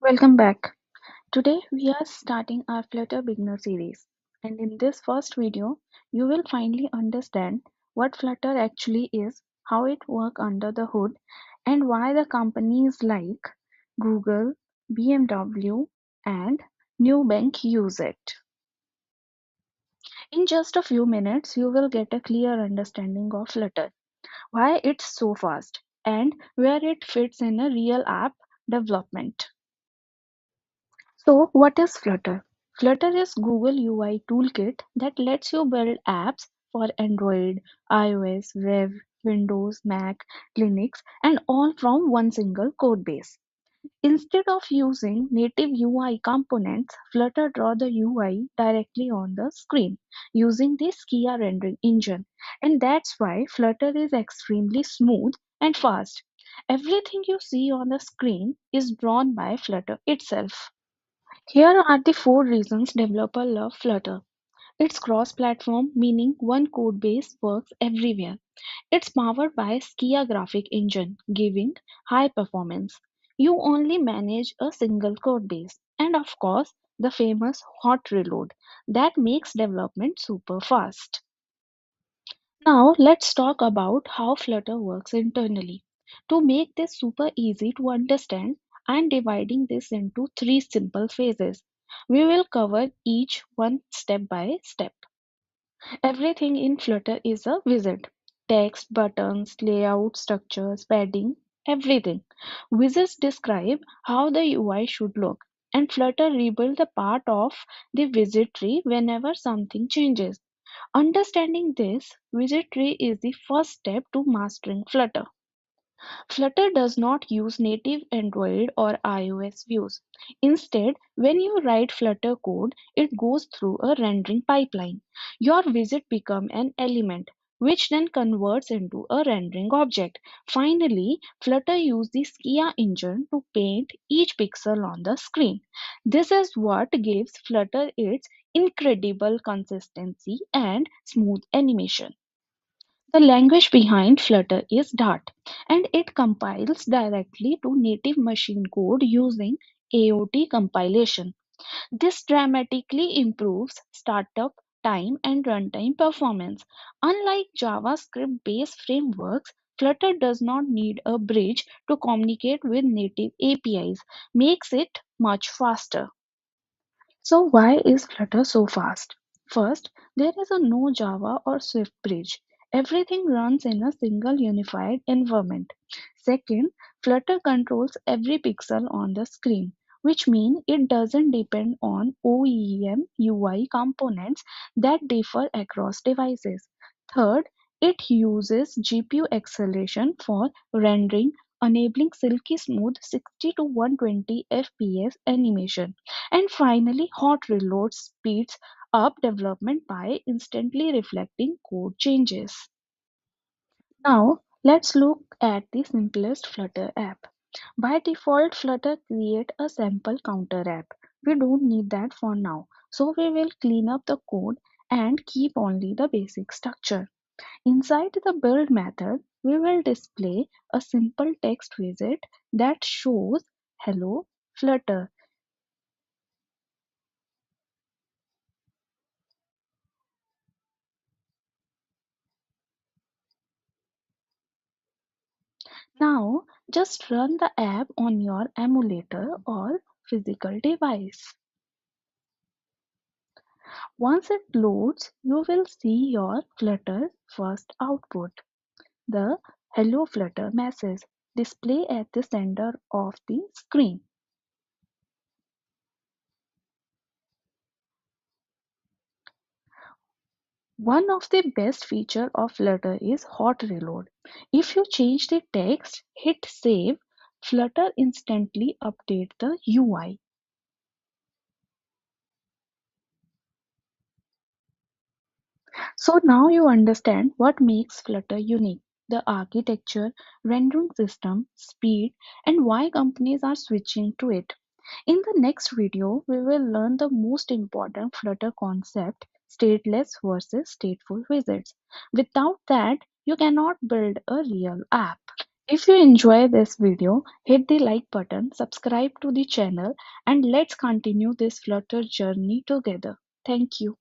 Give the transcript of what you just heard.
Welcome back. Today we are starting our Flutter beginner series. And in this first video, you will finally understand what Flutter actually is, how it works under the hood, and why the companies like Google, BMW, and Nubank use it. In just a few minutes, you will get a clear understanding of Flutter, why it's so fast, and where it fits in a real app development. So, what is Flutter? Flutter is Google UI toolkit that lets you build apps for Android, iOS, web, Windows, Mac, Linux, and all from one single code base. Instead of using native UI components, Flutter draw the UI directly on the screen using the Skia rendering engine. And that's why Flutter is extremely smooth and fast. Everything you see on the screen is drawn by Flutter itself. Here are the four reasons developers love Flutter. It's cross-platform, meaning one code base works everywhere. It's powered by Skia graphic engine, giving high performance. You only manage a single code base. And of course, the famous hot reload that makes development super fast. Now let's talk about how Flutter works internally. To make this super easy to understand, I'm dividing this into three simple phases. We will cover each one step by step. Everything in Flutter is a widget. Text, buttons, layout, structures, padding, everything. Widgets describe how the UI should look, and Flutter rebuild the part of the widget tree whenever something changes. Understanding this widget tree is the first step to mastering Flutter. Flutter does not use native Android or iOS views. Instead, when you write Flutter code, it goes through a rendering pipeline. Your widget becomes an element, which then converts into a rendering object. Finally, Flutter uses the Skia engine to paint each pixel on the screen. This is what gives Flutter its incredible consistency and smooth animation. The language behind Flutter is Dart, and it compiles directly to native machine code using AOT compilation. This dramatically improves startup time and runtime performance. Unlike JavaScript based frameworks, Flutter does not need a bridge to communicate with native APIs, makes it much faster. So why is Flutter so fast? First, there is a no Java or Swift bridge. Everything runs in a single unified environment. Second, Flutter controls every pixel on the screen, which means it doesn't depend on OEM UI components that differ across devices. Third, it uses GPU acceleration for rendering, enabling silky smooth 60 to 120 FPS animation. And finally, hot reload speeds up development by instantly reflecting code changes. Now, let's look at the simplest Flutter app. By default, Flutter create a sample counter app. We don't need that for now. So we will clean up the code and keep only the basic structure. Inside the build method, we will display a simple text widget that shows hello Flutter. Now, just run the app on your emulator or physical device. Once it loads, you will see your Flutter first output, the Hello Flutter message display at the center of the screen. One of the best features of Flutter is hot reload. If you change the text, hit save, Flutter instantly update the UI. So now you understand what makes Flutter unique, the architecture, rendering system, speed, and why companies are switching to it. In the next video, we will learn the most important Flutter concept, stateless versus stateful widgets. Without that, you cannot build a real app. If you enjoy this video, hit the like button, subscribe to the channel, and let's continue this Flutter journey together. Thank you.